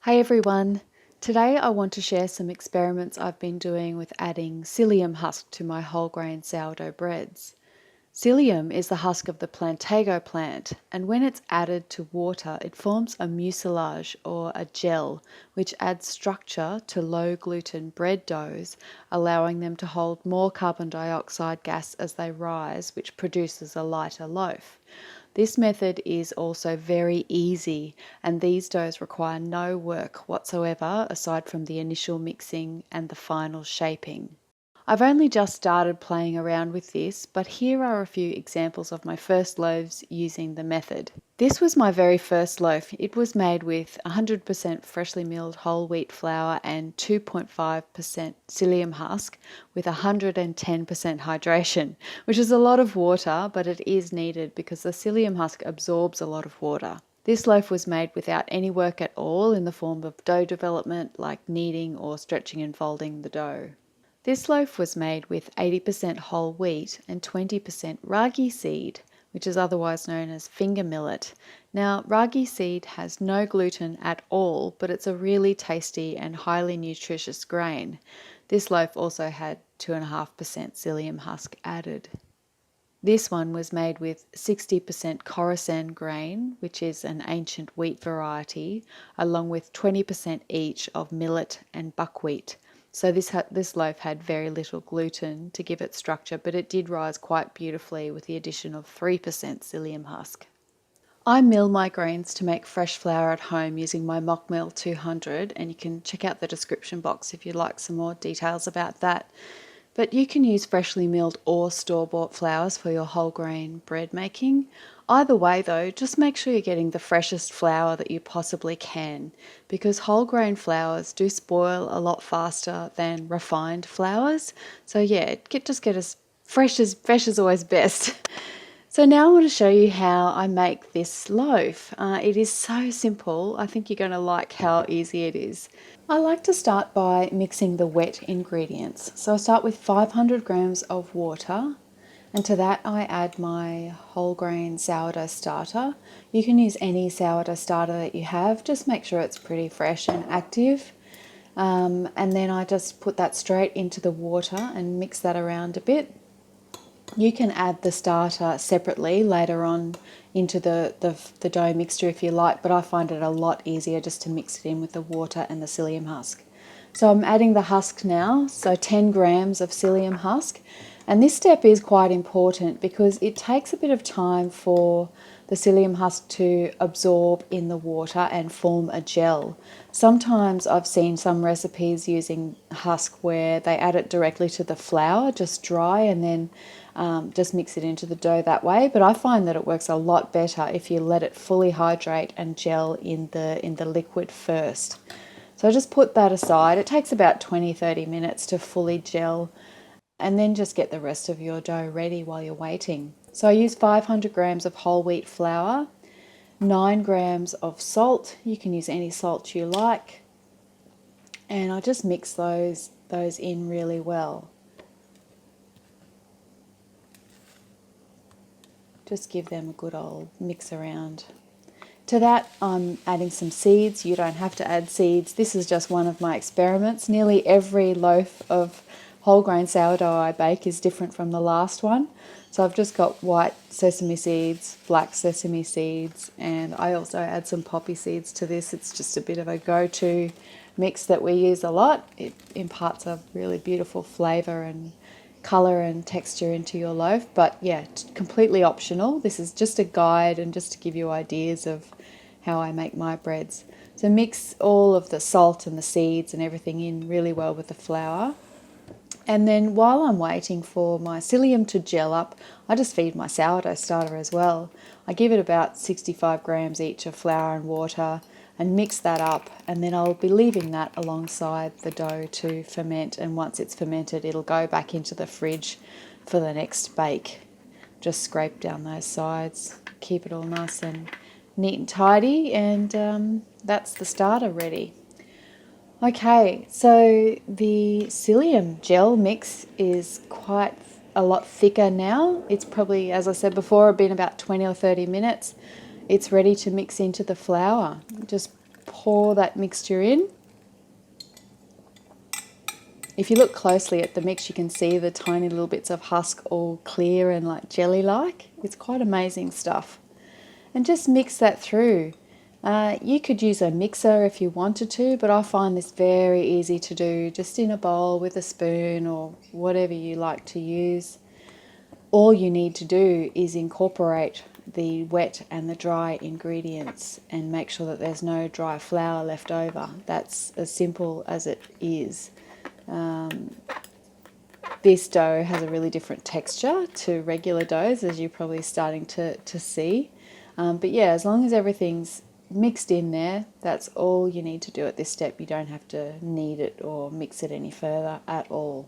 Hi everyone! Today I want to share some experiments I've been doing with adding psyllium husk to my whole grain sourdough breads. Psyllium is the husk of the plantago plant, and when it's added to water it forms a mucilage or a gel which adds structure to low gluten bread doughs, allowing them to hold more carbon dioxide gas as they rise, which produces a lighter loaf. This method is also very easy, and these doughs require no work whatsoever aside from the initial mixing and the final shaping. I've only just started playing around with this, but here are a few examples of my first loaves using the method. This was my very first loaf. It was made with 100% freshly milled whole wheat flour and 2.5% psyllium husk with 110% hydration, which is a lot of water, but it is needed because the psyllium husk absorbs a lot of water. This loaf was made without any work at all in the form of dough development like kneading or stretching and folding the dough. This loaf was made with 80% whole wheat and 20% ragi seed, which is otherwise known as finger millet. Now, ragi seed has no gluten at all, but it's a really tasty and highly nutritious grain. This loaf also had 2.5% psyllium husk added. This one was made with 60% khorasan grain, which is an ancient wheat variety, along with 20% each of millet and buckwheat. So this loaf had very little gluten to give it structure, but it did rise quite beautifully with the addition of 3% psyllium husk. I mill my grains to make fresh flour at home using my Mock Mill 200, and you can check out the description box if you'd like some more details about that. But you can use freshly milled or store-bought flours for your whole grain bread making. Either way though, just make sure you're getting the freshest flour that you possibly can, because whole grain flours do spoil a lot faster than refined flours. So yeah, just get as fresh as always best. So now I want to show you how I make this loaf. It is so simple. I think you're going to like how easy it is. I like to start by mixing the wet ingredients. So I start with 500 grams of water, and to that I add my whole grain sourdough starter. You can use any sourdough starter that you have, just make sure it's pretty fresh and active. And then I just put that straight into the water and mix that around a bit. You can add the starter separately later on into the dough mixture if you like, but I find it a lot easier just to mix it in with the water and the psyllium husk. So I'm adding the husk now, so 10 grams of psyllium husk. And this step is quite important because it takes a bit of time for the psyllium husk to absorb in the water and form a gel. Sometimes I've seen some recipes using husk where they add it directly to the flour, just dry, and then just mix it into the dough that way, but I find that it works a lot better if you let it fully hydrate and gel in the liquid first. So I just put that aside. It takes about 20-30 minutes to fully gel, and then just get the rest of your dough ready while you're waiting. So I use 500 grams of whole wheat flour, 9 grams of salt. You can use any salt you like, and I just mix those in really well. Just give them a good old mix around. To that I'm adding some seeds. You don't have to add seeds. This is just one of my experiments. Nearly every loaf of whole grain sourdough I bake is different from the last one. So I've just got white sesame seeds, black sesame seeds, and I also add some poppy seeds to this. It's just a bit of a go-to mix that we use a lot. It imparts a really beautiful flavour and colour and texture into your loaf, but yeah, completely optional. This is just a guide and just to give you ideas of how I make my breads. So mix all of the salt and the seeds and everything in really well with the flour. And then while I'm waiting for my psyllium to gel up, I just feed my sourdough starter as well. I give it about 65 grams each of flour and water and mix that up, and then I'll be leaving that alongside the dough to ferment, and once it's fermented it'll go back into the fridge for the next bake. Just scrape down those sides, keep it all nice and neat and tidy, and that's the starter ready. Okay, so the psyllium gel mix is quite a lot thicker now. It's probably, as I said before, been about 20 or 30 minutes. It's ready to mix into the flour. Just pour that mixture in. If you look closely at the mix, you can see the tiny little bits of husk all clear and like jelly-like. It's quite amazing stuff. And just mix that through. You could use a mixer if you wanted to, but I find this very easy to do just in a bowl with a spoon or whatever you like to use. All you need to do is incorporate the wet and the dry ingredients and make sure that there's no dry flour left over. That's as simple as it is. This dough has a really different texture to regular doughs, as you're probably starting to see. But yeah, as long as everything's mixed in there, that's all you need to do at this step. You don't have to knead it or mix it any further at all.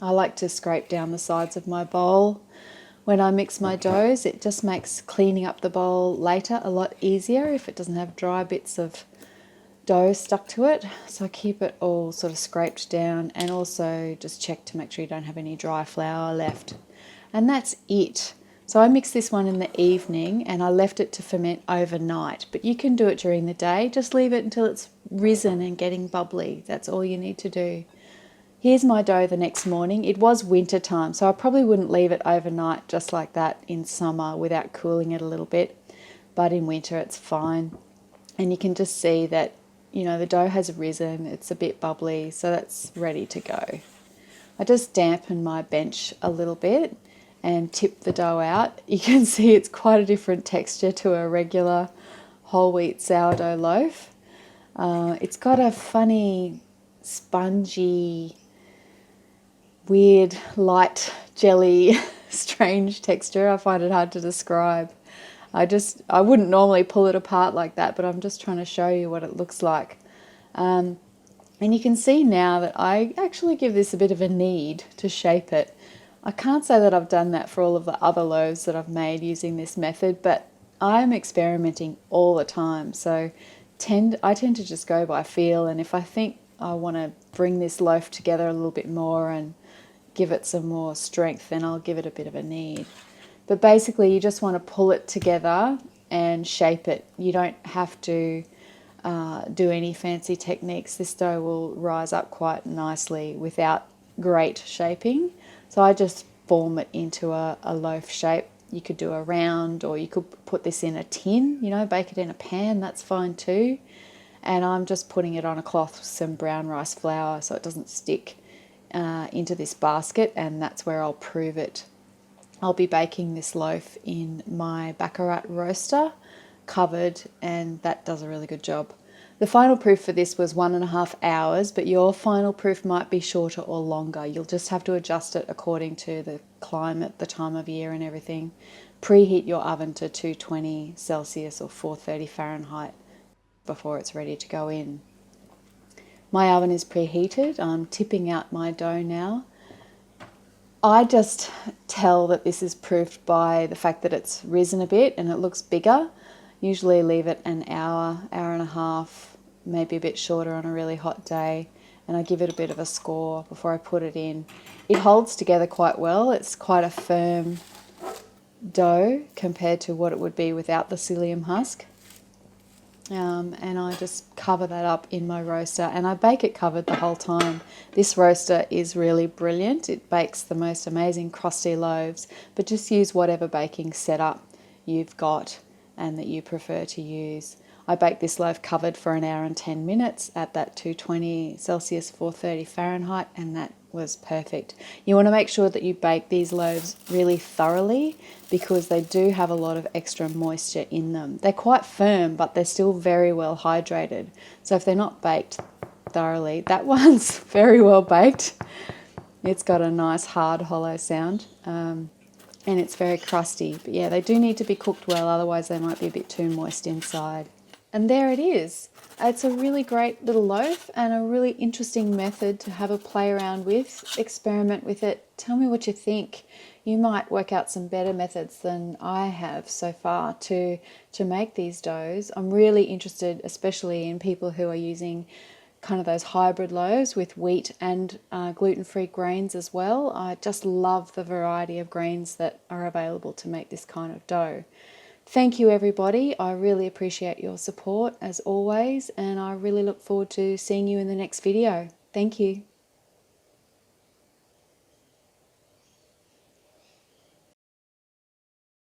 I like to scrape down the sides of my bowl when I mix my doughs. It just makes cleaning up the bowl later a lot easier if it doesn't have dry bits of dough stuck to it. So I keep it all sort of scraped down, and also just check to make sure you don't have any dry flour left. And that's it. So I mixed this one in the evening and I left it to ferment overnight, but you can do it during the day. Just leave it until it's risen and getting bubbly. That's all you need to do. Here's my dough the next morning. It was winter time, so I probably wouldn't leave it overnight just like that in summer without cooling it a little bit, but in winter it's fine. And you can just see that, you know, the dough has risen, it's a bit bubbly, so that's ready to go. I just dampen my bench a little bit and tip the dough out. You can see it's quite a different texture to a regular whole wheat sourdough loaf. It's got a funny, spongy, weird, light jelly, strange texture. I find it hard to describe. I wouldn't normally pull it apart like that, but I'm just trying to show you what it looks like. And you can see now that I actually give this a bit of a knead to shape it. I can't say that I've done that for all of the other loaves that I've made using this method, but I'm experimenting all the time. So I tend to just go by feel, and if I think I want to bring this loaf together a little bit more and give it some more strength, then I'll give it a bit of a knead. But basically you just want to pull it together and shape it. You don't have to do any fancy techniques. This dough will rise up quite nicely without great shaping. So I just form it into a loaf shape. You could do a round, or you could put this in a tin, you know, bake it in a pan, that's fine too. And I'm just putting it on a cloth with some brown rice flour so it doesn't stick into this basket, and that's where I'll prove it. I'll be baking this loaf in my baccarat roaster, covered, and that does a really good job. The final proof for this was 1.5 hours, but your final proof might be shorter or longer. You'll just have to adjust it according to the climate, the time of year and everything. Preheat your oven to 220 Celsius or 430 Fahrenheit before it's ready to go in. My oven is preheated. I'm tipping out my dough now. I just tell that this is proofed by the fact that it's risen a bit and it looks bigger. Usually leave it an hour, hour and a half, maybe a bit shorter on a really hot day, and I give it a bit of a score before I put it in. It holds together quite well. It's quite a firm dough compared to what it would be without the psyllium husk. And I just cover that up in my roaster, and I bake it covered the whole time. This roaster is really brilliant. It bakes the most amazing crusty loaves, but just use whatever baking setup you've got and that you prefer to use. I baked this loaf covered for 1 hour and 10 minutes at that 220 Celsius, 430 Fahrenheit, and that was perfect. You want to make sure that you bake these loaves really thoroughly because they do have a lot of extra moisture in them. They're quite firm, but they're still very well hydrated. So if they're not baked thoroughly, that one's very well baked. It's got a nice hard hollow sound. And it's very crusty. But yeah, they do need to be cooked well, otherwise they might be a bit too moist inside. And there it is. It's a really great little loaf and a really interesting method to have a play around with. Experiment with it. Tell me what you think. You might work out some better methods than I have so far to make these doughs. I'm really interested, especially in people who are using kind of those hybrid loaves with wheat and gluten-free grains as well. I just love the variety of grains that are available to make this kind of dough. Thank you everybody. I really appreciate your support as always, and I really look forward to seeing you in the next video. Thank you.